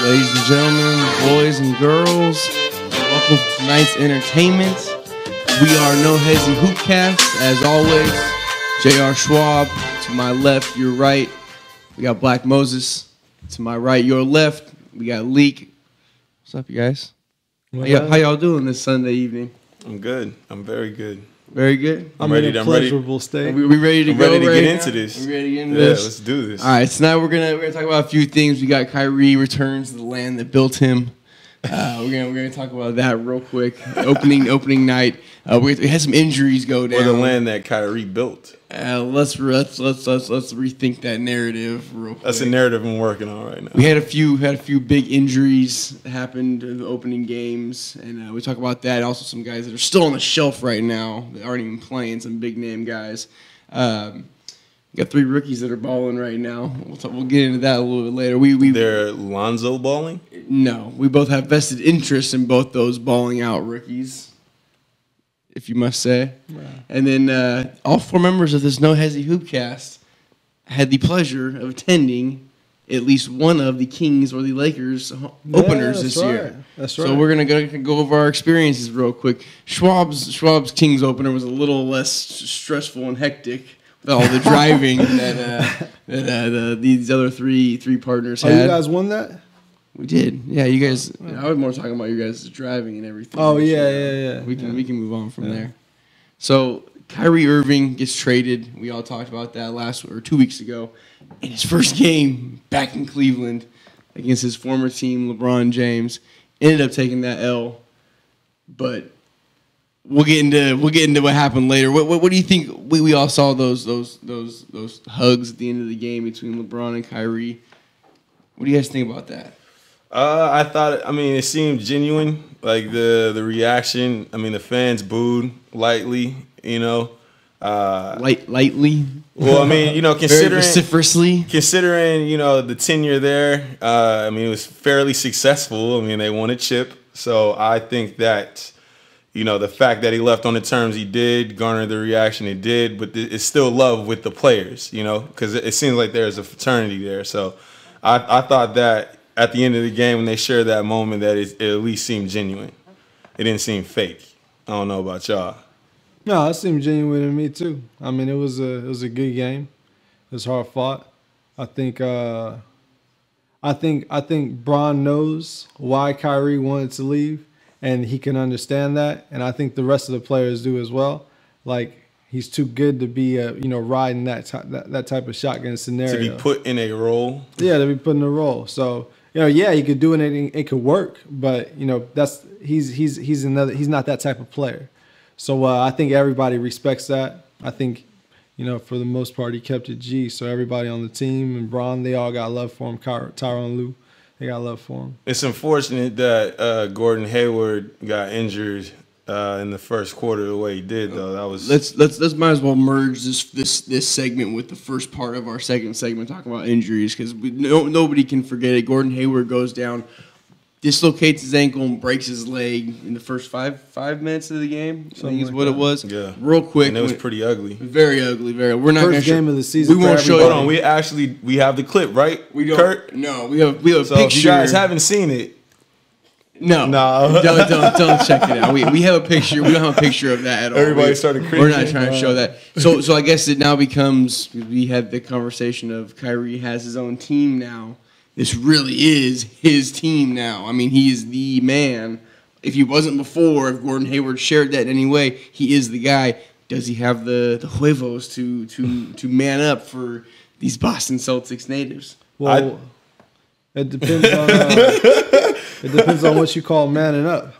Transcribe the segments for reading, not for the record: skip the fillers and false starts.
Ladies and gentlemen, boys and girls, welcome to tonight's entertainment. We are No Hezzy Hoopcast, as always. Jr Schwab, to my left, your right. We got Black Moses, to my right, your left. We got Leak. What's up, you guys? How y'all doing this Sunday evening? I'm good. I'm very good. Very good. I'm ready. I'm pleasurable state. We ready to I'm go? ready to right get now? into this. We ready to get into this? Yeah, let's do this. All right, so now we're gonna talk about a few things. We got Kyrie returns to the land that built him. We're gonna talk about that real quick. Opening night. We had some injuries go down. Or the land that Kyrie built. Let's rethink that narrative real quick. That's a narrative I'm working on right now. We had a few big injuries happened in the opening games, and we talk about that. Also, some guys that are still on the shelf right now that aren't even playing. Some big name guys. We got 3 rookies that are balling right now. We'll get into that a little bit later. They're Lonzo balling? No, we both have vested interest in both those balling out rookies, if you must say. Right. And then all 4 members of this No Hezzy Hoopcast had the pleasure of attending at least one of the Kings or the Lakers openers this year. That's right. So we're gonna go over our experiences real quick. Schwab's Kings opener was a little less stressful and hectic with all the driving that these other three partners had. Oh, you guys won that? We did. Yeah, you guys. I was more talking about you guys driving and everything. Oh, yeah. We can move on from there. So Kyrie Irving gets traded. We all talked about that 2 weeks ago. In his first game back in Cleveland against his former team, LeBron James, ended up taking that L. But we'll get into what happened later. What do you think? We all saw those hugs at the end of the game between LeBron and Kyrie. What do you guys think about that? I thought, it seemed genuine. Like the reaction. The fans booed lightly, Lightly? Well, considering very vociferously. Considering, the tenure there, it was fairly successful. They won a chip. So I think that, the fact that he left on the terms he did garnered the reaction it did, but it's still love with the players, because it seems like there's a fraternity there. So I thought that at the end of the game when they shared that moment that it at least seemed genuine. It didn't seem fake. I don't know about y'all. No, it seemed genuine to me too. It was a good game. It was hard fought. I think Bron knows why Kyrie wanted to leave, and he can understand that. And I think the rest of the players do as well. Like, he's too good to be riding that type of shotgun scenario. To be put in a role. Yeah, to be put in a role. So he could do anything. It could work, but he's not that type of player. So I think everybody respects that. I think, for the most part, he kept it G. So everybody on the team and Bron, they all got love for him. Tyronn Lue, they got love for him. It's unfortunate that Gordon Hayward got injured in the first quarter the way he did, though. That was let's might as well merge this segment with the first part of our second segment, talking about injuries, because nobody can forget it. Gordon Hayward goes down, dislocates his ankle, and breaks his leg in the first five minutes of the game. I think is what it was. Yeah, real quick. And it was pretty ugly. Very ugly. We're not first game of the season. We won't show you. Hold on, we have the clip, right? We don't. Kurt? No, we have a so picture. If you guys haven't seen it. No. Don't check it out. We have a picture. We don't have a picture of that at all. Everybody started cringing. We're not trying to show that. So I guess it now becomes, we had the conversation of Kyrie has his own team now. This really is his team now. He is the man. If he wasn't before, if Gordon Hayward shared that in any way, he is the guy. Does he have the huevos to man up for these Boston Celtics natives? Well, it depends on it depends on what you call manning up.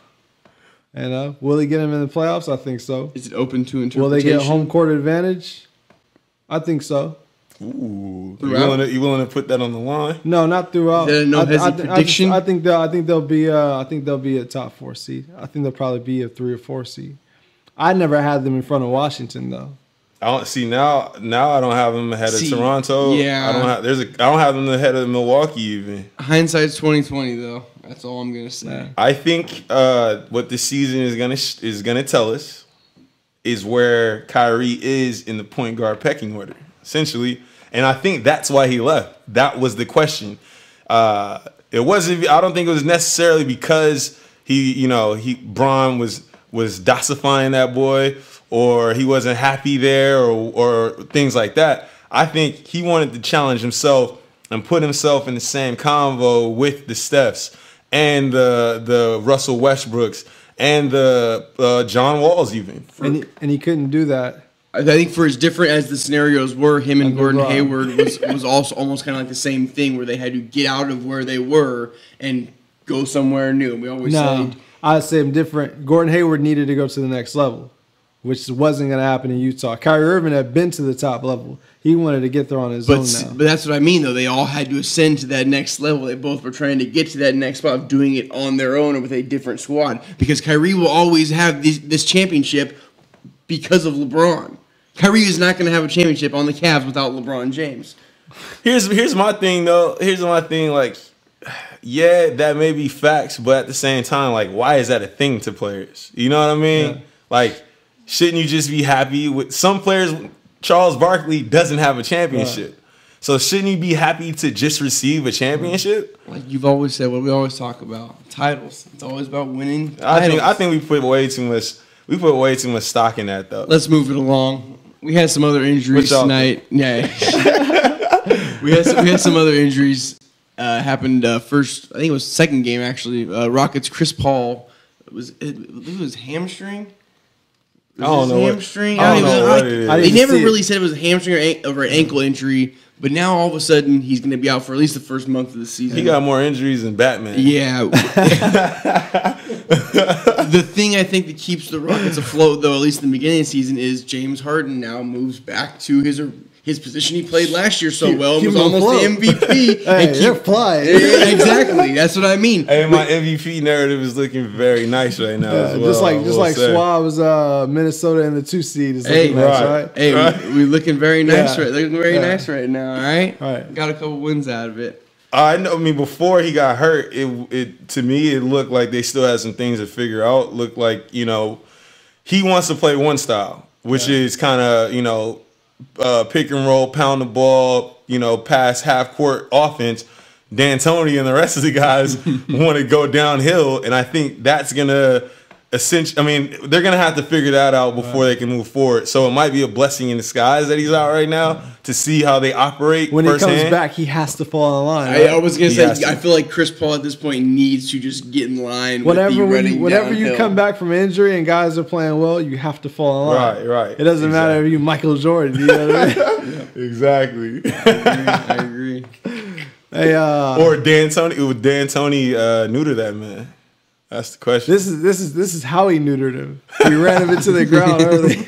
And will he get him in the playoffs? I think so. Is it open to interpretation? Will they get home court advantage? I think so. Ooh, you willing to put that on the line? No, not throughout. Is that a no prediction? I think they'll be a top 4 seed. I think they'll probably be a 3 or 4 seed. I never had them in front of Washington though. I don't see now. I don't have them ahead of Toronto. Yeah, I don't have them ahead of Milwaukee even. Hindsight's 2020 though. That's all I'm gonna say. I think what this season is gonna tell us is where Kyrie is in the point guard pecking order, essentially. And I think that's why he left. That was the question. It wasn't. I don't think it was necessarily because Bron was dosifying that boy, or he wasn't happy there, or things like that. I think he wanted to challenge himself and put himself in the same convo with the Stephs and the Russell Westbrooks and the John Walls even. And he couldn't do that. I think for as different as the scenarios were, him and Gordon Hayward was also almost kind of like the same thing, where they had to get out of where they were and go somewhere new. And we always say, I'd say I'm different. Gordon Hayward needed to go to the next level, which wasn't going to happen in Utah. Kyrie Irving had been to the top level. He wanted to get there on his own now. But that's what I mean, though. They all had to ascend to that next level. They both were trying to get to that next spot of doing it on their own or with a different squad. Because Kyrie will always have this championship because of LeBron. Kyrie is not going to have a championship on the Cavs without LeBron James. Here's my thing, though. Here's my thing, like, yeah, that may be facts, but at the same time, like, why is that a thing to players? You know what I mean? Yeah. Like, shouldn't you just be happy with some players? Charles Barkley doesn't have a championship. Right. So shouldn't you be happy to just receive a championship? Like you've always said, what we always talk about, titles. It's always about winning. I think we put way too much stock in that, though. Let's move it along. We had some other injuries tonight. Yeah. we had some other injuries happened first. I think it was second game actually. Rockets Chris Paul was hamstring. I don't know hamstring. I don't know what it is. They never really said it was a hamstring or an ankle injury, but now all of a sudden he's going to be out for at least the first month of the season. He got more injuries than Batman. Yeah. The thing I think that keeps the Rockets afloat, though, at least in the beginning of the season, is James Harden now moves back to his position he played last year so well. It was almost the MVP. They're flying. Exactly. That's what I mean. Hey, my MVP narrative is looking very nice right now. As well, just like Schwab's Minnesota in the 2 seed is looking nice, right? Hey, we're looking very nice nice right now, all right? All right. Got a couple wins out of it. I know. I mean, before he got hurt, it to me it looked like they still had some things to figure out. Looked like he wants to play one style, which is kind of pick and roll, pound the ball, pass half court offense. D'Antoni and the rest of the guys want to go downhill, and I think that's gonna they're gonna have to figure that out before they can move forward. So it might be a blessing in disguise that he's out right now to see how they operate. When firsthand. He comes back, he has to fall in line. Right? I was gonna say, I feel like Chris Paul at this point needs to just get in line. Whenever you come back from injury and guys are playing well, you have to fall in line. Right. It doesn't matter if you're Michael Jordan. You know what I mean? Exactly. I agree. Hey, or D'Antoni neuter that man. That's the question. This is how he neutered him. He ran him into the ground early.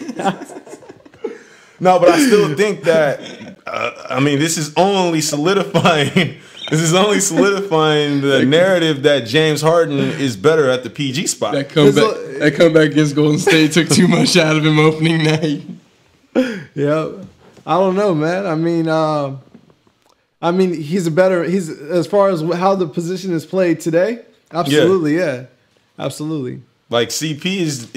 No, but I still think that this is only solidifying. This is only solidifying the narrative that James Harden is better at the PG spot. That comeback against Golden State took too much out of him opening night. Yeah, I don't know, man. He's as far as how the position is played today. Absolutely, yeah. Absolutely. Like CP is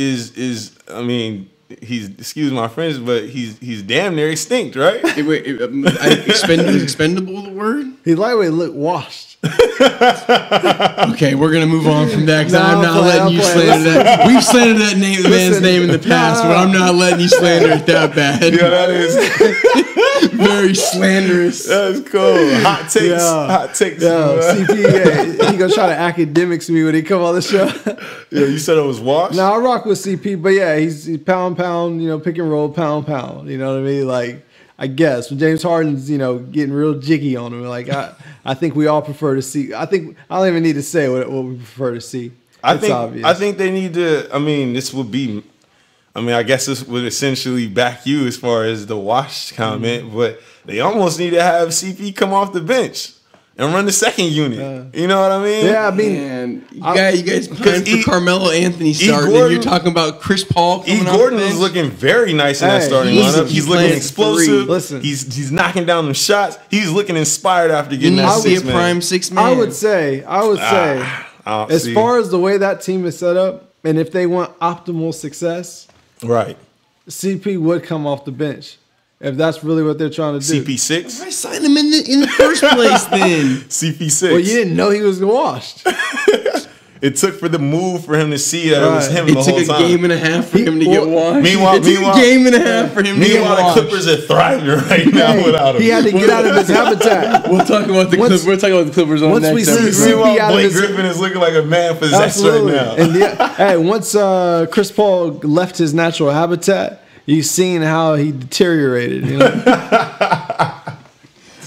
he's, excuse my French, but he's damn near extinct, right? Is expendable the word? He lightweight look washed. Okay, we're gonna move on from that because I'm not letting you slander that. We've slandered that man's name in the past, but I'm not letting you slander it that bad. Yeah, that is very slanderous. That's cool. Hot takes. Yeah, CP. He gonna try to academics me when he come on the show. Yeah, you said it was washed. No, I rock with CP, but yeah, he's pound, pick and roll, pound. You know what I mean? Like, I guess when James Harden's, getting real jiggy on him, like I think we all prefer to see. I don't even need to say what we prefer to see. It's obvious. I think they need to. this would be. I guess this would essentially back you as far as the washed comment, but they almost need to have CP come off the bench and run the second unit. You know what I mean? Yeah, you guys playing for Carmelo Anthony starting, and you're talking about Chris Paul coming off Gordon the bench? is looking very nice in that starting lineup. He's looking explosive. Listen, he's knocking down them shots. He's looking inspired after getting that six man. Prime 6 man. I would say, as far as the way that team is set up, and if they want optimal success, right, CP would come off the bench. If that's really what they're trying to do. CP6. I signed him in the first place then. CP6. Well, you didn't know he was washed. It took for the move for him to see that it was him the whole time. It took a game and a half for him to get washed. Meanwhile, a game and a half for him to get washed. Meanwhile, the Clippers are thriving right now without him. He had to get out of his habitat. We'll talk about the Clippers. We'll talk about the Clippers on next episode. Meanwhile, Blake Griffin is looking like a man possessed right now. And hey, once Chris Paul left his natural habitat, you've seen how he deteriorated. You know?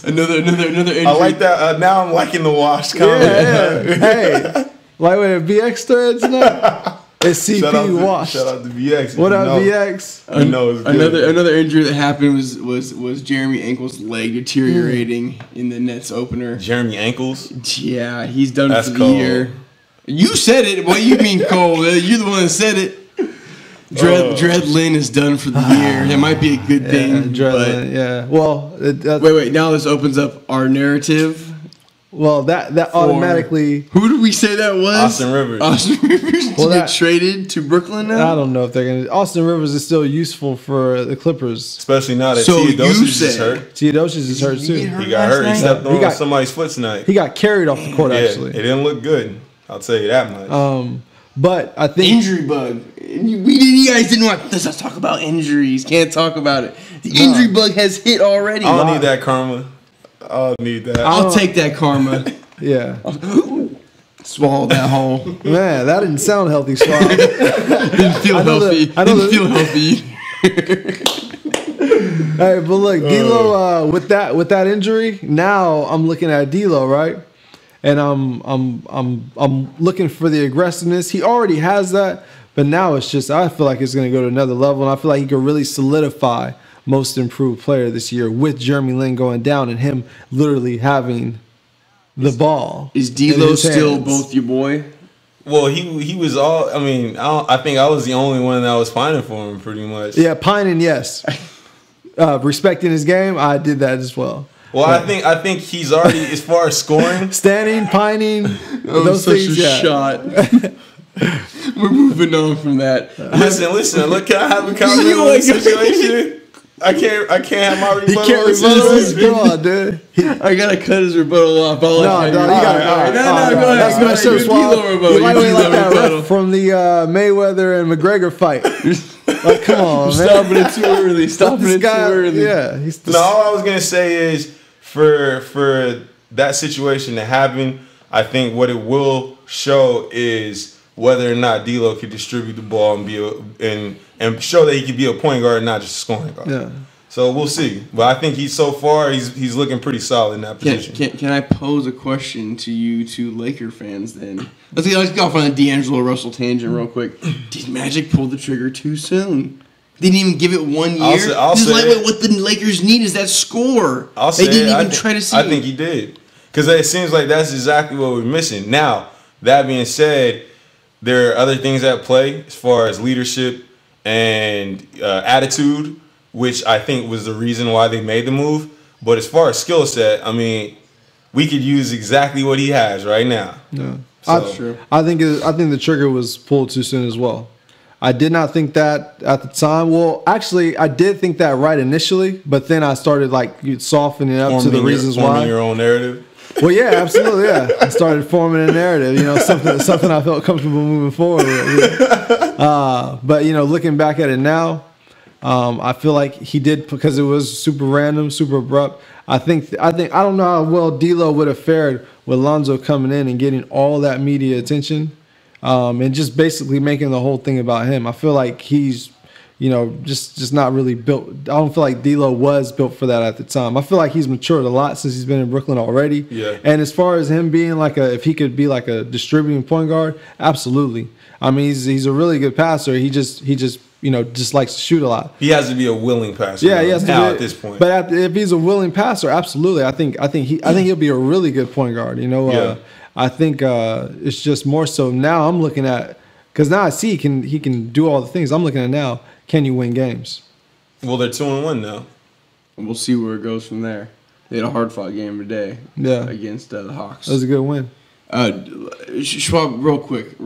Another injury. I like that. Now I'm liking the wash comment. Yeah. Hey, lightweight BX thread tonight. It's CP washed. Shout out to BX. What up, BX? Another injury that happened was Jeremy Ankles' leg deteriorating in the Nets opener. Jeremy Ankles? Yeah, he's done That's for the cold. year. You said it. What you mean cold? You're the one that said it. Dread Lynn is done for the year. That might be a good thing. Lynn, yeah. Well, wait. Now this opens up our narrative. Well, that automatically. Who did we say that was? Austin Rivers. Austin Rivers to get traded to Brooklyn now? I don't know if they're going to. Austin Rivers is still useful for the Clippers. Especially now that Teodosic is hurt. Teodosic is hurt too. He got hurt. He stepped on somebody's foot tonight. He got carried off the court, actually. It didn't look good. I'll tell you that much. But I think injury bug. You guys didn't want us to talk about injuries. Can't talk about it. The injury bug has hit already. I don't need that karma. I'll need that. I'll take that karma. Yeah. Swallow that whole. Man, that didn't sound healthy, Schwab. Didn't feel healthy. Didn't feel healthy. Hey, but look, D'Lo, with that injury, now I'm looking at D'Lo, right? And I'm looking for the aggressiveness. He already has that, but now it's just I feel like it's going to go to another level, and I feel like he could really solidify most improved player this year with Jeremy Lin going down and him literally having the ball. Is D'Lo still both your boy? Well, he was all. I mean, I think I was the only one that was pining for him, pretty much. Yeah, pining, yes. Respecting his game, I did that as well. Well, I think he's already, as far as scoring, standing, pining, those such things. A shot. We're moving on from that. Listen. Look, can I have a comment on the situation? I can't have my rebuttal. He can't rebuttal. Come on, dude. I gotta cut his rebuttal off. No, you got to. Go ahead. That's my show. You might like that from the Mayweather and McGregor fight. Like, come on, man. Stopping it too early. Stopping it too early. Yeah. No, all I was gonna say is for that situation to happen, I think what it will show is whether or not D'Lo could distribute the ball and show that he could be a point guard, not just a scoring guard. Yeah. So we'll see. But I think he's looking pretty solid in that position. Can I pose a question to you two Laker fans then? Let's go off on a D'Angelo Russell tangent real quick. Did Magic pull the trigger too soon? They didn't even give it 1 year. I'll say what the Lakers need is that score. They didn't even try to see it. I think he did. Because it seems like that's exactly what we're missing. Now, that being said, there are other things at play as far as leadership and attitude, which I think was the reason why they made the move. But as far as skill set, I mean, we could use exactly what he has right now. Yeah, so, true. I think the trigger was pulled too soon as well. I did not think that at the time. Well, actually, I did think that right initially, but then I started softening up to the reasons why. Forming your own narrative. Well, yeah, absolutely, yeah. I started forming a narrative, something I felt comfortable moving forward with. But looking back at it now, I feel like he did because it was super random, super abrupt. I don't know how well D'Lo would have fared with Lonzo coming in and getting all that media attention. And just basically making the whole thing about him. I feel like he's, just not really built. I don't feel like D'Lo was built for that at the time. I feel like he's matured a lot since he's been in Brooklyn already. Yeah. And as far as him being if he could be like a distributing point guard, absolutely. I mean, he's a really good passer. He just likes to shoot a lot. He has to be a willing passer. Yeah, he has to at this point. But if he's a willing passer, absolutely. I think he'll be a really good point guard. Yeah. I think it's just more so now I'm looking at because now I see he can do all the things. I'm looking at now. Can you win games? Well, they're 2-1 now. We'll see where it goes from there. They had a hard fought game today. Yeah. Against the Hawks. That was a good win. Schwab, real quick.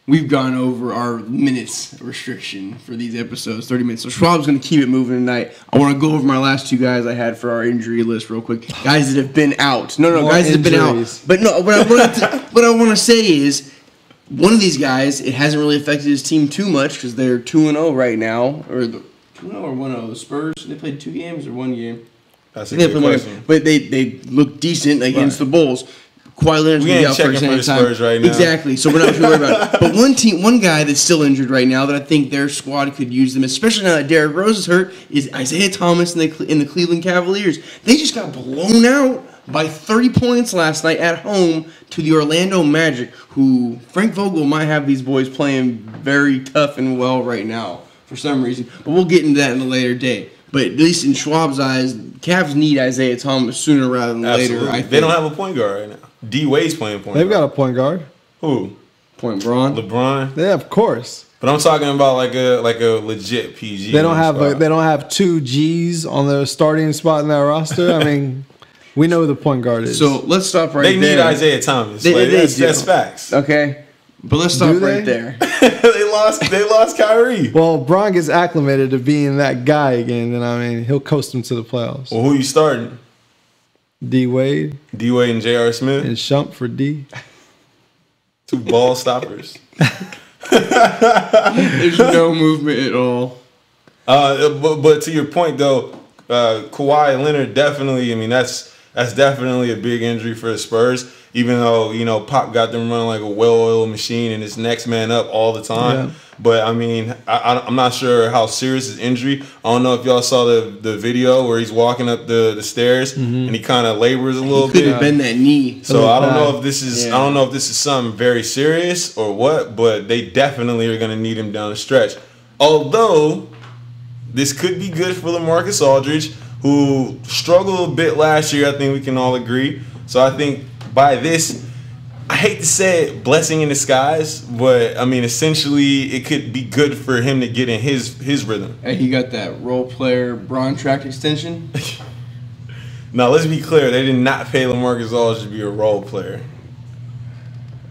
we've gone over our minutes restriction for these episodes, 30 minutes. So Schwab's going to keep it moving tonight. I want to go over my last 2 guys I had for our injury list real quick. Guys that have been out. No, More guys that have been injuries. out. But no, what I want to say is one of these guys, it hasn't really affected his team too much because they're 2-0 right now. Or 2-0 or 1-0. The Spurs, they played 2 games or 1 game? That's a good question. But they look decent against the Bulls. Kawhi Leonard's We going to be ain't out for checking for the extended time. Spurs right now. Exactly, so we're not too worried about it. But one guy that's still injured right now that I think their squad could use them, especially now that Derrick Rose is hurt, is Isaiah Thomas in the Cleveland Cavaliers. They just got blown out by 30 points last night at home to the Orlando Magic, who Frank Vogel might have these boys playing very tough and well right now for some reason. But we'll get into that in a later day. But at least in Schwab's eyes, Cavs need Isaiah Thomas sooner rather than Absolutely. later. I think. They don't have a point guard right now. D Wade's playing point They've guard. got a point guard. Who? Point Bron. LeBron. Yeah, of course. But I'm talking about like a legit PG. They don't have spot. they don't have 2 G's on their starting spot in their roster. I mean, we know who the point guard is. So let's stop right They there. need Isaiah Thomas. They do. That's facts. Okay, but let's stop Do right they? there. They lost Kyrie. well, Bron gets acclimated to being that guy again, then I mean he'll coast them to the playoffs. Well, who you starting? D Wade D Wade and J.R. Smith, and Shump for D. 2 ball stoppers. There's no movement at all. But to your point though, Kawhi Leonard definitely. I mean that's definitely a big injury for the Spurs. Even though Pop got them running like a well-oiled machine and it's next man up all the time. Yeah. But I mean, I'm not sure how serious his injury. I don't know if y'all saw the video where he's walking up the stairs and he kind of labors a little Could bit. have been that knee. So I don't bad. know if this is Yeah. I don't know if this is something very serious or what, but they definitely are going to need him down the stretch. Although this could be good for LaMarcus Aldridge, who struggled a bit last year. I think we can all agree. So I think by this, I hate to say it, blessing in disguise, but I mean essentially it could be good for him to get in his rhythm. Hey, he got that role player Bron track extension. Now let's be clear, they did not pay LaMarcus Aldridge to be a role player.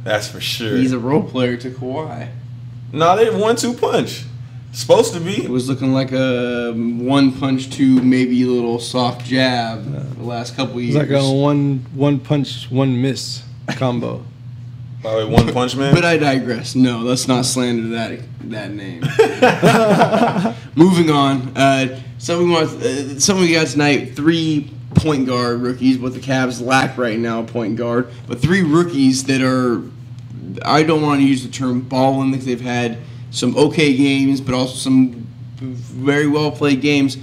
That's for sure. He's a role player to Kawhi. No, they 1-2 punch. Supposed to It be. was looking like a 1-punch, 2 maybe a little soft jab the last couple years. It's like a one punch, one miss combo. By the way, One Punch Man. But I digress. No, let's not slander that name. Moving on. Some we got tonight. 3 point guard rookies. What the Cavs lack right now, point guard. But 3 rookies that are. I don't want to use the term balling because they've had some okay games, but also some very well played games.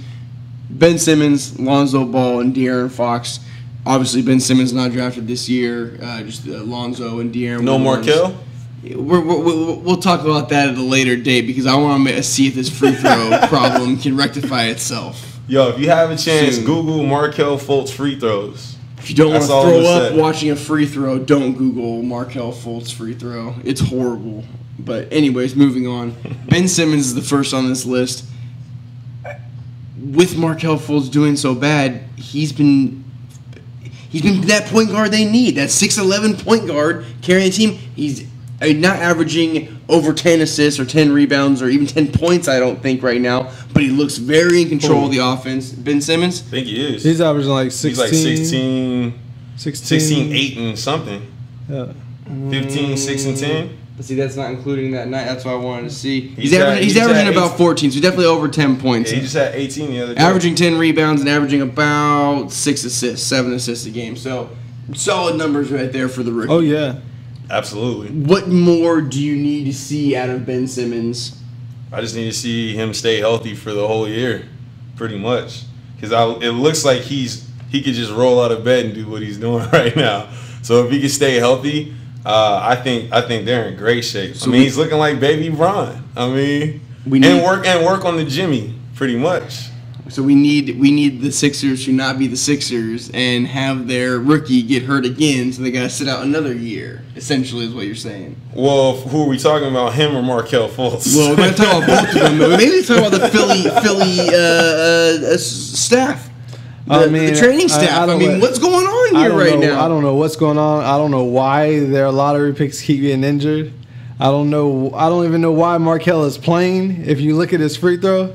Ben Simmons, Lonzo Ball, and De'Aaron Fox. Obviously, Ben Simmons not drafted this year. Just Lonzo and De'Aaron. No Markel? We'll talk about that at a later date because I want to see if this free throw problem can rectify itself. Yo, if you have a chance, Soon. Google Markel Fultz free throws. If you don't want to That's all I'm throw gonna up say. watching a free throw, don't Google Markel Fultz free throw. It's horrible. But anyways, moving on. Ben Simmons is the first on this list. With Markel Fultz doing so bad, he's been that point guard they need. That 6'11" point guard carrying the team. He's not averaging over 10 assists or 10 rebounds or even 10 points, I don't think, right now. But he looks very in control of the offense. Ben Simmons? I think he is. He's averaging like 16. He's like 16, 16 8 and something. Yeah. 15, 6 and 10. But see, that's not including that night. That's what I wanted to see. He's He's averaging at about 8. 14, so he's definitely over 10 points. Yeah, he just had 18 the other day. Averaging 10 rebounds and averaging about 6 assists, 7 assists a game. So, solid numbers right there for the rookie. Oh yeah. Absolutely. What more do you need to see out of Ben Simmons? I just need to see him stay healthy for the whole year, pretty much. Because it looks like he could just roll out of bed and do what he's doing right now. So if he can stay healthy, I think they're in great shape. So he's looking like baby Bron. Work on the Jimmy, pretty much. So we need the Sixers to not be the Sixers and have their rookie get hurt again, so they got to sit out another year, essentially is what you're saying. Well, who are we talking about, him or Markel Fultz? Well, we're going to talk about both of them, but maybe talk about the Philly staff. The training staff. What's going on here right now? I don't know what's going on. I don't know why their lottery picks keep getting injured. I don't know. I don't even know why Markelle is playing. If you look at his free throw,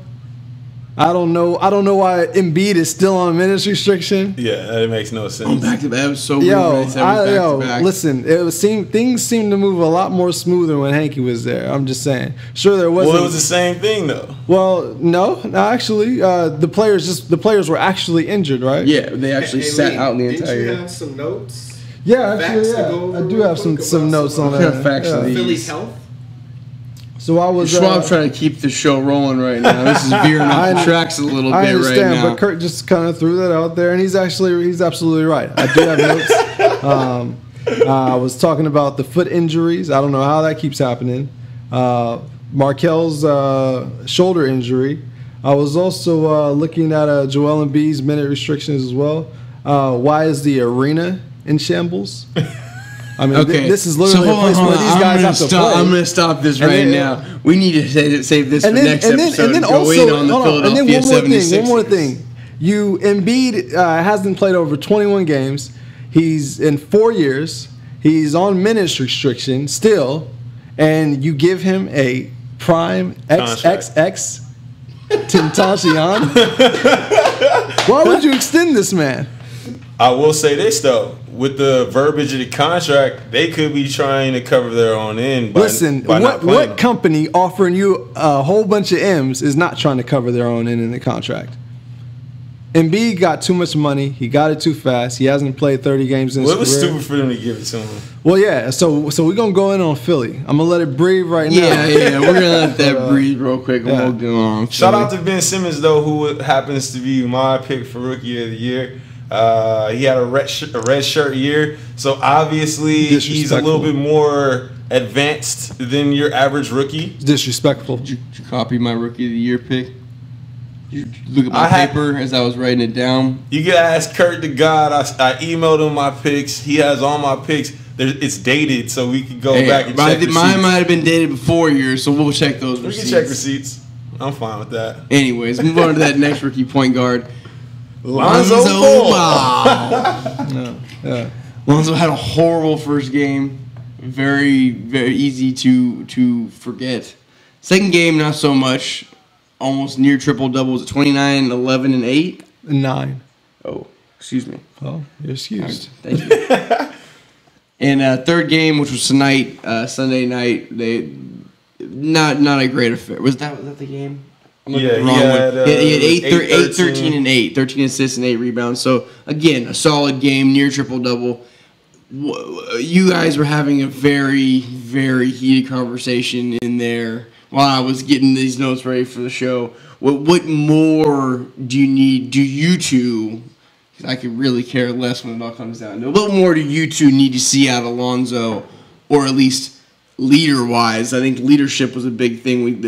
I don't know. I don't know why Embiid is still on minutes restriction. Yeah, that makes no sense. Back to back was so weird. Listen. Things seemed to move a lot more smoother when Hanky was there. I'm just saying. Sure, there wasn't. Well, it was the same thing though. Well, no, actually, the players were actually injured, right? Yeah, they actually sat out in the entire year. Did you have some notes? Yeah, actually, I do have some notes on that. Facts of these. Philly's health. So I was Schwab trying to keep the show rolling right now. This is veering off the tracks a little bit right now. I understand, but Kurt just kind of threw that out there, and he's absolutely right. I do have notes. I was talking about the foot injuries. I don't know how that keeps happening. Markel's shoulder injury. I was also looking at Joel Embiid's minute restrictions as well. Why is the arena in shambles? I mean, this is literally a place where these guys have to play. I'm going to stop this right now. We need to save this for next episode. And then go also, in on the Philadelphia 76ers. One more thing. Embiid hasn't played over 21 games. He's in 4 years. He's on minutes restriction still, and you give him a prime XXX Tentacion. Why would you extend this man? I will say this though, with the verbiage of the contract, they could be trying to cover their own end. What company offering you a whole bunch of M's is not trying to cover their own end in the contract? Embiid got too much money. He got it too fast. He hasn't played 30 games in his career. It was stupid for them to give it to him. Well, yeah. So we're gonna go in on Philly. I'm gonna let it breathe right now. Yeah. We're gonna let that breathe real quick. And we'll go on. Shout out to Ben Simmons though, who happens to be my pick for Rookie of the Year. He had a red shirt year, so obviously he's a little bit more advanced than your average rookie. It's disrespectful. Did you copy my Rookie of the Year pick? You look at my paper as I was writing it down. You can ask Kurt the God. I emailed him my picks. He has all my picks. It's dated, so we could go back and check receipts. Mine might have been dated before yours, so we'll check those receipts. We can check receipts. I'm fine with that. Anyways, move on to that next rookie point guard. Lonzo Lonzo had a horrible first game. Very, very easy to forget. Second game, not so much. Almost near triple doubles at 29, 11, and 8. 9. Oh, excuse me. Oh, you're excused. Right, thank you. And third game, which was tonight, Sunday night, they not a great affair. Was that the game? Yeah, he had 8, 13, and 8. 13 assists and 8 rebounds. So, again, a solid game, near triple-double. You guys were having a very, very heated conversation in there while I was getting these notes ready for the show. What more do you need? Do you two, because I could really care less when it all comes down to it, what more do you two need to see out of Lonzo, or at least leader-wise? I think leadership was a big thing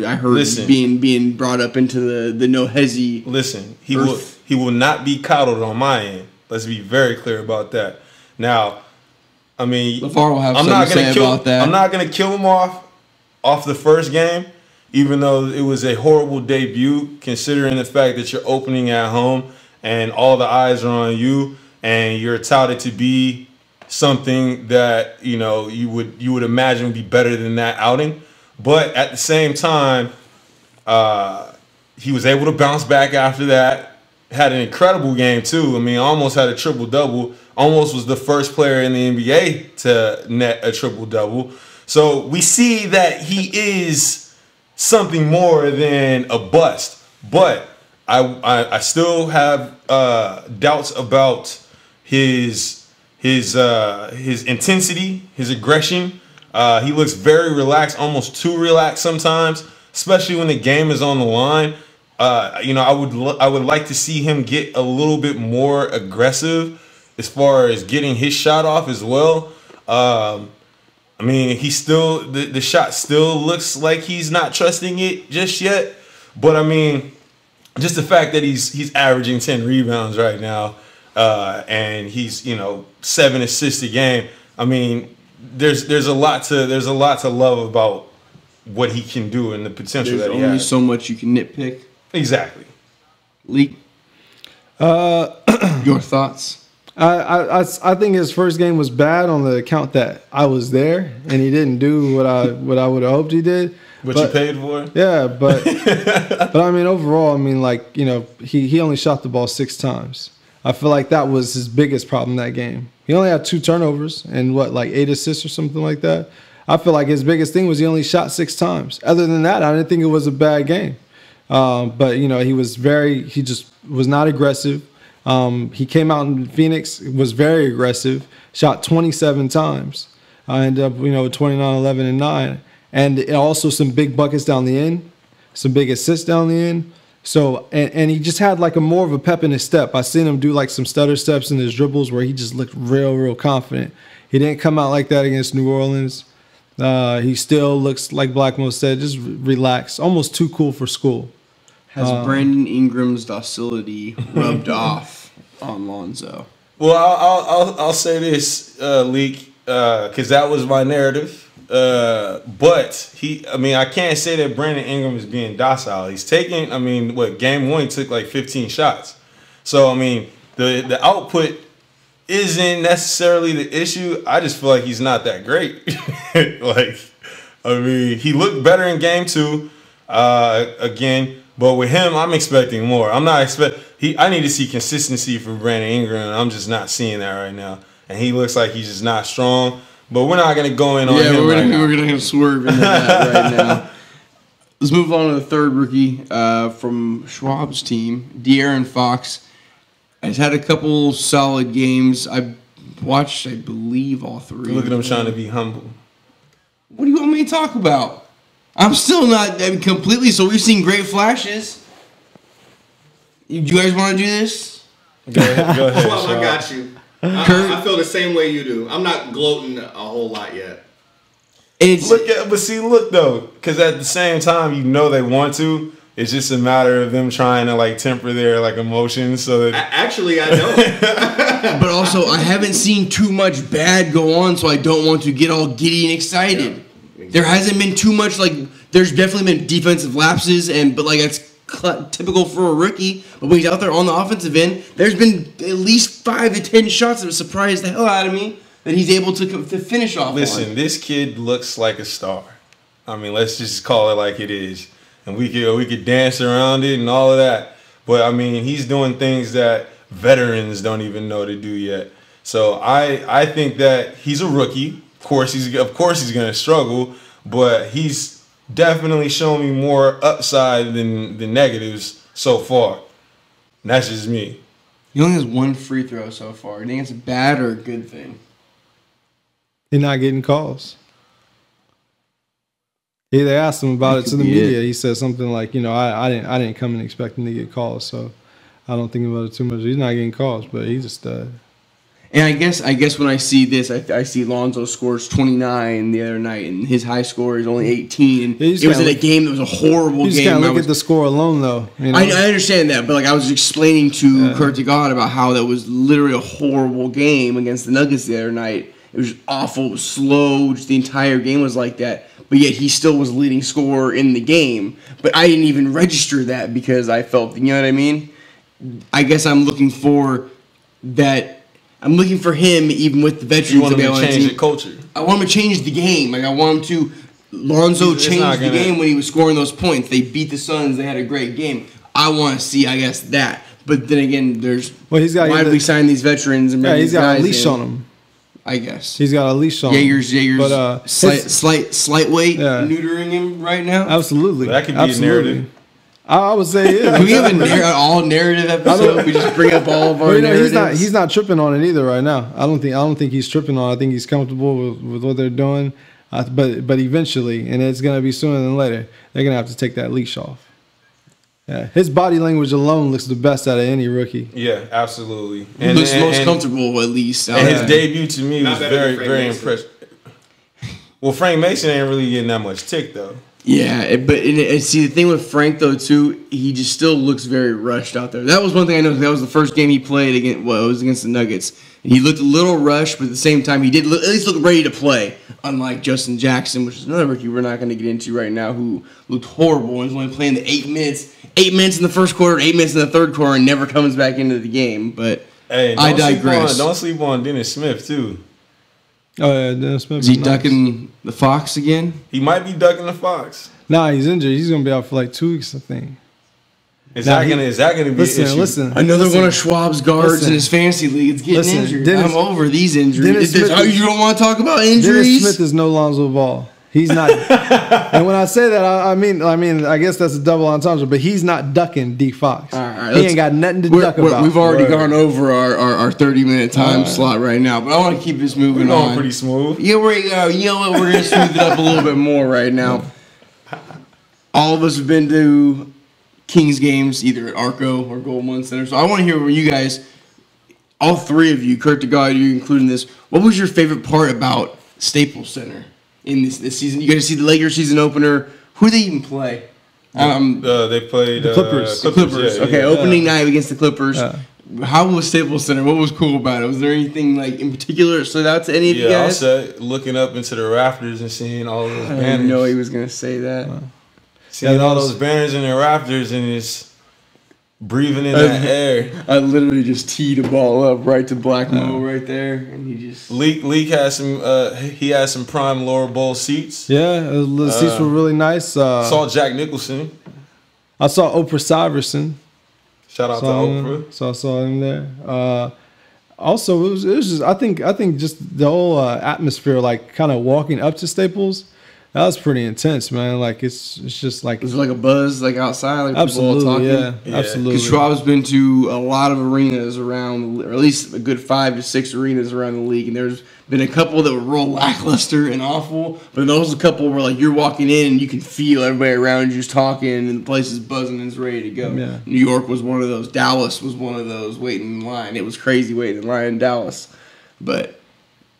I heard being brought up into the no hesi. Listen, he will not be coddled on my end. Let's be very clear about that. Now, I mean, LeVar will have something to say about that. I'm not going to kill him off the first game, even though it was a horrible debut, considering the fact that you're opening at home and all the eyes are on you, and you're touted to be something that you would imagine would be better than that outing. But at the same time, he was able to bounce back after that. Had an incredible game too. I mean, almost had a triple-double. Almost was the first player in the NBA to net a triple-double. So we see that he is something more than a bust. But I still have doubts about his intensity, his aggression. He looks very relaxed, almost too relaxed sometimes, especially when the game is on the line. I would like to see him get a little bit more aggressive as far as getting his shot off as well. I mean, he still the shot still looks like he's not trusting it just yet. But I mean, just the fact that he's averaging 10 rebounds right now, and he's 7 assists a game. I mean, there's a lot to love about what he can do and the potential that he has. There's only so much you can nitpick. Exactly. Leak. Your thoughts? I think his first game was bad on the account that I was there and he didn't do what I would have hoped he did. What you paid for? Yeah, but I mean overall, I mean like he only shot the ball 6 times. I feel like that was his biggest problem that game. He only had 2 turnovers and 8 assists or something like that. I feel like his biggest thing was he only shot 6 times. Other than that, I didn't think it was a bad game. But he just was not aggressive. He came out in Phoenix, was very aggressive, shot 27 times. I ended up, 29, 11, and 9. And also some big buckets down the end, some big assists down the end. So, and he just had a more of a pep in his step. I seen him do some stutter steps in his dribbles where he just looked real confident. He didn't come out like that against New Orleans. He still looks like Blackmo said, just relaxed, almost too cool for school. Has Brandon Ingram's docility rubbed off on Lonzo? Well, I'll say this, Leak, because that was my narrative. But I can't say that Brandon Ingram is being docile. He's taking, game 1 he took 15 shots. So the output isn't necessarily the issue. I just feel like he's not that great. He looked better in game 2, again. But with him, I'm expecting more. I'm not I need to see consistency from Brandon Ingram, and I'm just not seeing that right now. And he looks like he's just not strong. But we're not going to go in on him we're right now. We're going to swerve into that right now. Let's move on to the third rookie from Schwab's team, De'Aaron Fox. Has had a couple solid games. I watched, I believe, all 3. Look at him trying to be humble. What do you want me to talk about? I'm still not completely. So we've seen great flashes. You guys want to do this? Go ahead. Schwab, I got you. I feel the same way you do. I'm not gloating a whole lot yet. Look though, because at the same time, they want to. It's just a matter of them trying to temper their emotions so that. Actually, I don't. But also, I haven't seen too much bad go on, so I don't want to get all giddy and excited. Yeah, exactly. There hasn't been too much There's definitely been defensive lapses, but that's typical for a rookie. But when he's out there on the offensive end, there's been at least 5 to 10 shots that have surprised the hell out of me that he's able to finish off. Listen, this kid looks like a star. Let's just call it like it is, and we could dance around it and all of that. But he's doing things that veterans don't even know to do yet. So I think that he's a rookie. Of course he's going to struggle, but he's definitely shown me more upside than the negatives so far. And that's just me. He only has 1 free throw so far. Do you think it's a bad or a good thing? He's not getting calls. They asked him about it to the media. He said something like, I didn't come in expecting to get calls, so I don't think about it too much. He's not getting calls, but he's a stud. And I guess when I see this, I see Lonzo scores 29 the other night, and his high score is only 18. It was in a game that was a horrible game. You just can't look at the score alone, though. I understand that, but I was explaining to Kurt to God about how that was literally a horrible game against the Nuggets the other night. It was awful, it was slow, just the entire game was like that. But yet he still was leading scorer in the game. But I didn't even register that because I felt, you know what I mean? I guess I'm looking for that. I'm looking for him, even with the veterans. You want him to change the culture. I want him to change the game. I want him to. Lonzo changed the game when he was scoring those points. They beat the Suns. They had a great game. I want to see, that. But then again, there's why did we sign these veterans? And he's got a leash on him. I guess he's got a leash on. Jaeger's but, slight weight neutering him right now. Absolutely, that could be a narrative. I would say Can we have an all narrative episode? We just bring up all of our narratives. He's not tripping on it either right now. I don't think he's tripping on it. I think he's comfortable with what they're doing. But eventually, and it's gonna be sooner than later, they're gonna have to take that leash off. Yeah, his body language alone looks the best out of any rookie. Yeah, absolutely. And looks most comfortable, at least. And his debut to me was very, very impressive. Well, Frank Mason ain't really getting that much tick though. Yeah, but see the thing with Frank though too, he just still looks very rushed out there. That was one thing I noticed. That was the first game he played against. Well, it was against the Nuggets, and he looked a little rushed, but at the same time he did at least look ready to play. Unlike Justin Jackson, which is another rookie we're not going to get into right now, who looked horrible and was only playing the 8 minutes in the first quarter, 8 minutes in the third quarter, and never comes back into the game. But Hey, I digress. Don't sleep on Dennis Smith too. Oh yeah, Dennis Smith. Is he ducking the Fox again? He might be ducking the Fox. Nah, he's injured. He's gonna be out for like 2 weeks, I think. Is that gonna be an issue? Listen. Another one of Schwab's guards in his fantasy league is getting injured. I'm over these injuries. You don't want to talk about injuries? Dennis Smith is no Lonzo Ball. He's not. And when I say that, I mean, I guess that's a double entendre, but he's not ducking D Fox. All right, he ain't got nothing to duck about. We've already gone over our 30-minute time slot right now, but I want to keep this moving on. Pretty smooth. Yeah, you know what? We're going to smooth it up a little bit more right now. All of us have been to Kings games, either at Arco or Golden One Center. So I want to hear from you guys, all three of you, Kurt to God, you including this. What was your favorite part about Staples Center in this season? You got to see the Lakers season opener. Who they even play? They played the Clippers. The Clippers. Yeah, okay, yeah. opening night against the Clippers. How was Staples Center? What was cool about it? Was there anything like in particular that stood out to any of you guys? Yeah, I was looking up into the rafters and seeing all those banners. I didn't know he was going to say that. Seeing all those banners in the rafters and just breathing in that air. I literally just teed a ball up right to Black Mo right there, and he just Leak had some. He had some prime lower bowl seats. Yeah, the seats were really nice. Saw Jack Nicholson. I saw Oprah Syverson. Shout out to Oprah. So I saw him there. Also, it was just I think just the whole atmosphere, like kind of walking up to Staples. That was pretty intense, man. Like it's just like was like a buzz, like outside, like absolutely, people all talking. yeah, absolutely. Because Schwab's been to a lot of arenas around, or at least a good 5 to 6 arenas around the league, and there's been a couple that were real lackluster and awful. But those a couple where like you're walking in and you can feel everybody around you just talking, and the place is buzzing and it's ready to go. Yeah. New York was one of those. Dallas was one of those. Waiting in line, it was crazy waiting in line in Dallas, but.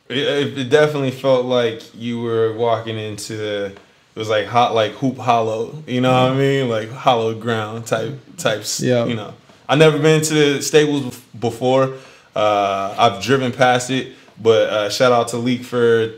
It definitely felt like you were walking into it was like hoop hollow, you know what I mean? Like hollowed ground types. Yeah. You know, I've never been to the Staples before. I've driven past it, but shout out to Leak for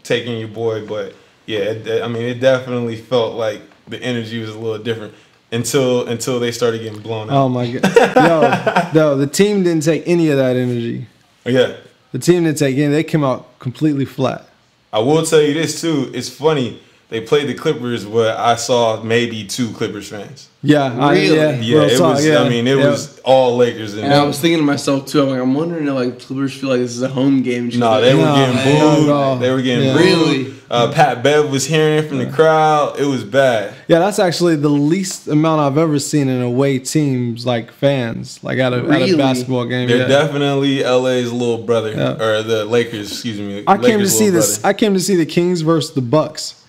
taking your boy. But yeah, it definitely felt like the energy was a little different. Until they started getting blown out. Oh my god! No, the team didn't take any of that energy. Yeah, the team didn't take any. They came out completely flat. I will tell you this too. It's funny. They played the Clippers, but I saw maybe 2 Clippers fans. Yeah, really? It was. Yeah. I mean, it was all Lakers. And I was thinking to myself too. I'm wondering if like Clippers feel like this is a home game. No, they were getting booed. They were getting booed. Really. Pat Bev was hearing it from the crowd. It was bad. Yeah, that's actually the least amount I've ever seen in away teams like fans like at a basketball game. They're definitely LA's little brother or the Lakers. Excuse me. I came to see this. I came to see the Kings versus the Bucks.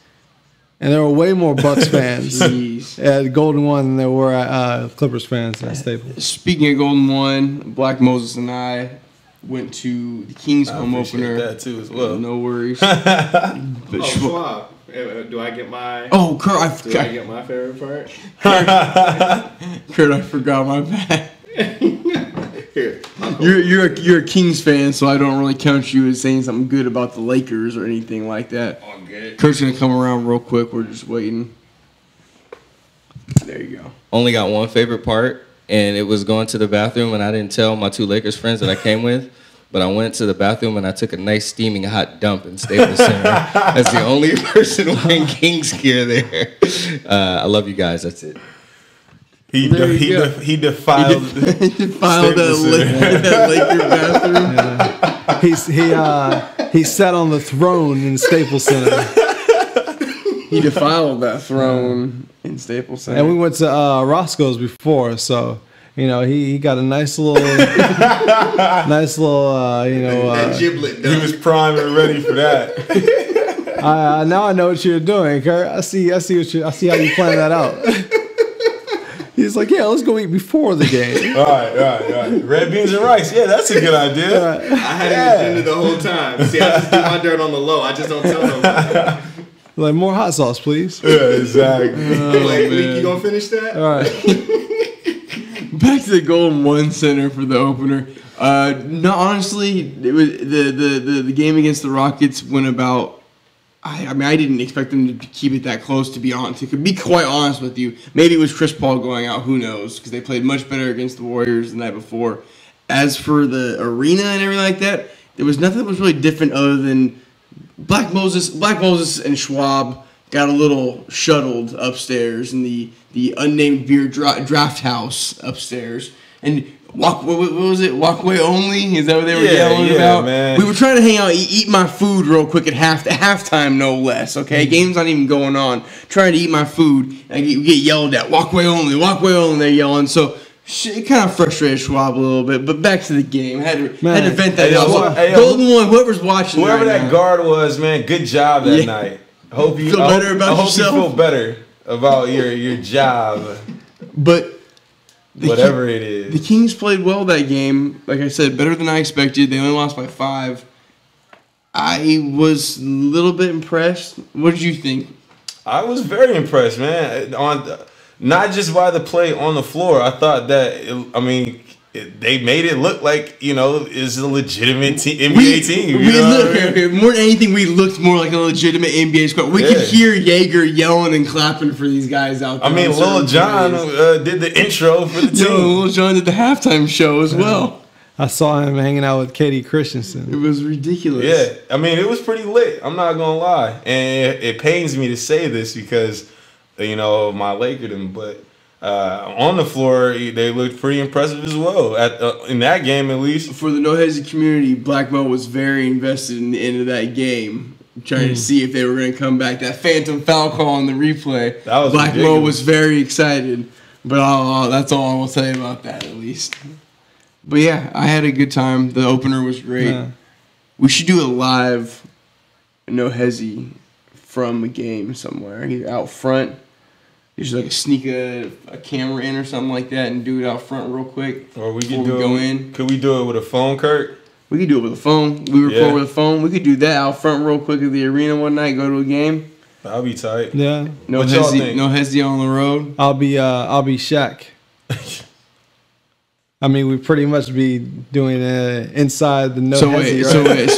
And there were way more Bucks fans at Golden One than there were Clippers fans at Staples. Speaking of Golden One, Black Moses and I went to the Kings home opener. That too as well. No worries. Schwab. Do I get my? Oh, Kurt, Do I get my favorite part? Kurt, I forgot my bad. Here. You're a Kings fan, so I don't really count you as saying something good about the Lakers or anything like that. Oh, good. Kurt's gonna come around real quick. We're just waiting. There you go. Only got one favorite part, and it was going to the bathroom, and I didn't tell my 2 Lakers friends that I came with. But I went to the bathroom and I took a nice steaming hot dump in Staples Center. That's the only person wearing Kings gear there. I love you guys. That's it. He defiled that Laker bathroom. He sat on the throne in Staples Center. He defiled that throne in Staples Center. And we went to Roscoe's before, so he got a nice little that giblet. He was primed and ready for that. Now I know what you're doing, Kurt. I see how you plan that out. He's like, yeah, let's go eat before the game. All right. Red beans and rice. Yeah, that's a good idea. I had an agenda the whole time. See, I just do my dirt on the low. I just don't tell them. Like, more hot sauce, please. Yeah, exactly. You gonna finish that? All right. Back to the Golden One Center for the opener. No, honestly, it was the game against the Rockets went about I mean, I didn't expect them to keep it that close, to be honest. To be quite honest with you, maybe it was Chris Paul going out. Who knows? Because they played much better against the Warriors the night before. As for the arena and everything like that, there was nothing that was really different other than Black Moses and Schwab got a little shuttled upstairs in the unnamed beer draft house upstairs. And what was it? Walkway only? Is that what they were yelling about? Man. We were trying to hang out, eat my food real quick at halftime, no less. Okay, game's not even going on. Trying to eat my food, and we get yelled at. Walkway only. They're yelling. So it kind of frustrated Schwab a little bit. But back to the game, had to vent that out. Golden One, whoever's watching, whoever that guard was, man, good job that night. Hope you feel better about yourself. I hope you feel better about your job. But whatever it is. The Kings played well that game. Like I said, better than I expected. They only lost by 5. I was a little bit impressed. What did you think? I was very impressed, man. Not just by the play on the floor. I thought that, they made it look like, it's a legitimate NBA team. More than anything, we looked more like a legitimate NBA squad. We could hear Jaeger yelling and clapping for these guys out there. I mean, Lil Jon did the intro for the team. Lil Jon did the halftime show as well. I saw him hanging out with Katie Christensen. It was ridiculous. Yeah, I mean, it was pretty lit. I'm not going to lie. And it pains me to say this because, my Lakerdom, but on the floor, they looked pretty impressive as well. In that game, at least. For the No Hezzy community, Black Mo was very invested in the end of that game, trying to see if they were going to come back. That phantom foul call on the replay. That was Black ridiculous. Mo was very excited. But that's all I will say about that, at least. But yeah, I had a good time. The opener was great. Yeah. We should do a live No Hezzy from a game somewhere, either out front. Just sneak a camera in or something like that and do it out front real quick. Or we could go in. Could we do it with a phone, Kurt? We could do it with a phone. We record with a phone. We could do that out front real quick at the arena one night. Go to a game. That'll be tight. Yeah. No Hezzy on the road. I'll be Shaq. I mean, we pretty much be doing inside the Hezzy. So wait.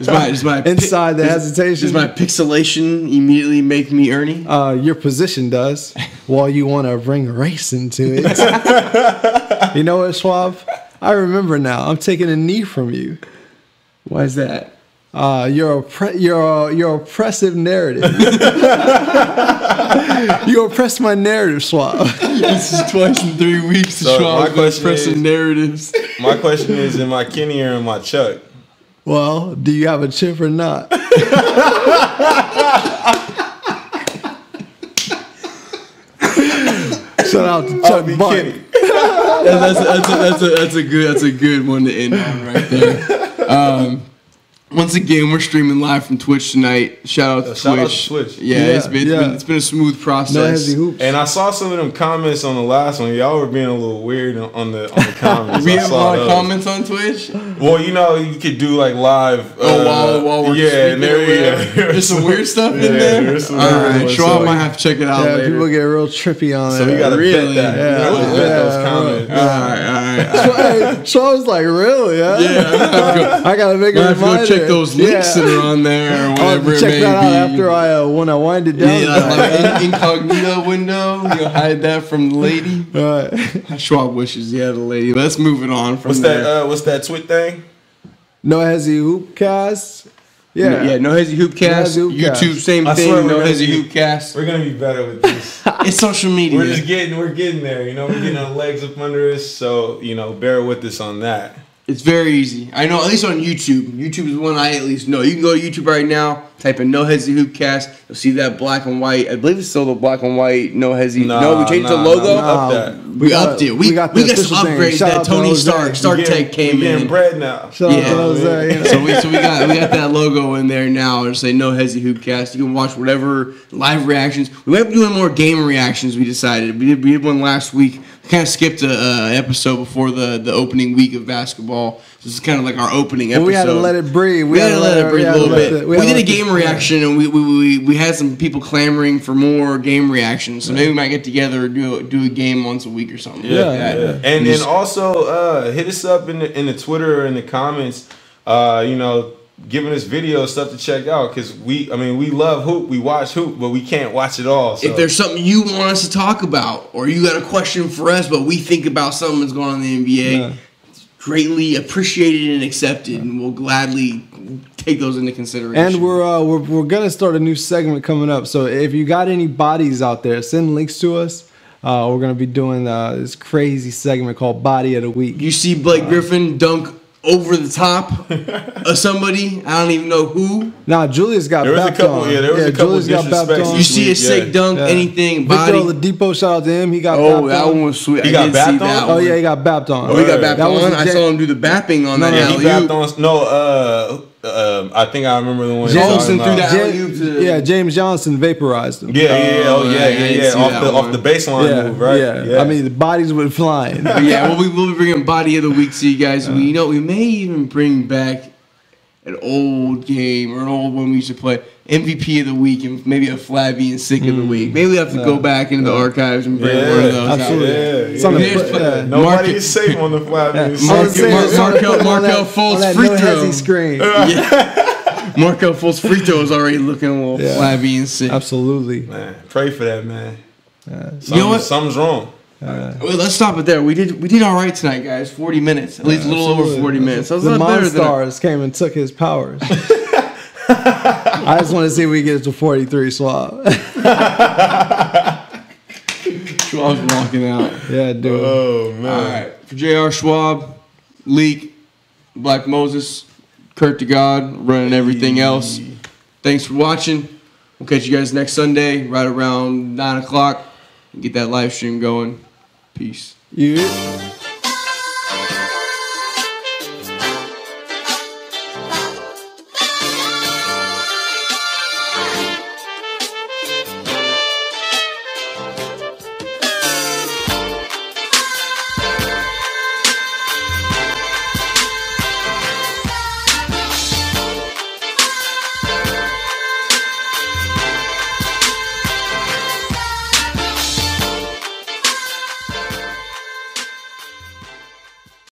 Does my inside the hesitation. Does my pixelation immediately make me Ernie? Your position does. While you want to bring race into it. You know what, Schwab? I remember now. I'm taking a knee from you. Why is that? Your oppressive narrative. You oppress my narrative, Schwab. This is twice in 3 weeks. So Schwab oppressing narratives. My question is, am I Kenny or am I Chuck? Well, do you have a chip or not? Shout out to Chuck Buck. That's a good one to end on right there. Once again, we're streaming live from Twitch tonight. Shout out to Twitch. Yeah, it's been a smooth process. No Hezzy hoops. And I saw some of them comments on the last one. Y'all were being a little weird on the comments. We have a lot of comments on Twitch. Well, you could do like live. While we're speaking, there's some weird stuff in there. All right, Schwab might have to check it out later. People get real trippy on it. So we gotta vet that. Those comments. All right. Schwab's like, really? Yeah. I gotta make a reminder. Check those links that are on there or whatever it may be. Check that out after when I wind it down. Like incognito window. Hide that from the lady. Right. Schwab wishes he had a lady. Let's move it on from what's there. What's that Twit thing? No Hezzy Hoopcast. Yeah. No Hezzy Hoopcast. YouTube, same thing. No Hezzy Hoopcast. We're gonna be better with this. It's social media. We're getting there. We're getting our legs up under us. So bear with us on that. It's very easy. I know, at least on YouTube. YouTube is one I at least know. You can go to YouTube right now, type in No Hezzy Hoopcast. You'll see that black and white. I believe it's still the black and white No Hezzy. No, we changed the logo. We upped it. We got some upgrades that Tony Stark Tech came in. We're getting bread now. So we got that logo in there now. It'll say No Hezzy Hoopcast. You can watch whatever live reactions. We might be doing more game reactions, we decided. We did one last week. We kind of skipped an episode before the opening week of basketball. This is kind of like our opening episode. We had to let it breathe. We had to let it breathe a little bit. We did a game reaction, and we had some people clamoring for more game reactions. So maybe we might get together and do a game once a week or something. Yeah. And then also hit us up in the Twitter or in the comments. giving us video stuff to check out because we love hoop, we watch hoop, but we can't watch it all. So. If there's something you want us to talk about, or you got a question for us, but we think about something that's going on in the NBA, greatly appreciated and accepted, and we'll gladly take those into consideration. And we're gonna start a new segment coming up. So if you got any bodies out there, send links to us. We're gonna be doing this crazy segment called Body of the Week. You see Blake Griffin dunk over the top of somebody. I don't even know who. Nah, Julius got there was bapped a couple. on. Yeah, there was a couple Julius got bapped disrespects. on. You see a sick dunk, anything, Victor body. Oladipo, shout out to him. He got bapped on. That one was sweet. He I got did bapped see on? that Oh one. yeah, he got bapped on. Oh, he got bapped That was on. a I saw him do the bapping on that Yeah, he alley-oop. bapped on. No, I think I remember the one. Johnson threw that James, alley-oop to yeah, James Johnson vaporized him. Yeah. I didn't see that Off one. the baseline move, right? Yeah. I mean, the bodies went flying. But yeah, we'll be bringing Body of the Week to you guys. We may even bring back an old game or an old one we used to play. MVP of the Week and maybe a Flabby and Sick of the Week. Maybe we have to go back into the archives and bring one of those Absolutely. out. Yeah. Nobody is safe on the fly. Markel Fultz free throw. Screen. Markel Fultz free throw is already looking a little flabby and sick. Absolutely. Man, pray for that, man. You know what? Something's wrong. Well, let's stop it there. We did all right tonight, guys. 40 minutes, at least a little over 40 minutes. That was a The lot better than Monstars came and took his powers. I just want to see if we get it to 43, Schwab. Schwab's walking out. Yeah, dude. Oh man. All right, for Jr Schwab, Leak, Black Moses, Kurt to God, running everything else. Thanks for watching. We'll catch you guys next Sunday, right around 9 o'clock. Get that live stream going. Peace. You.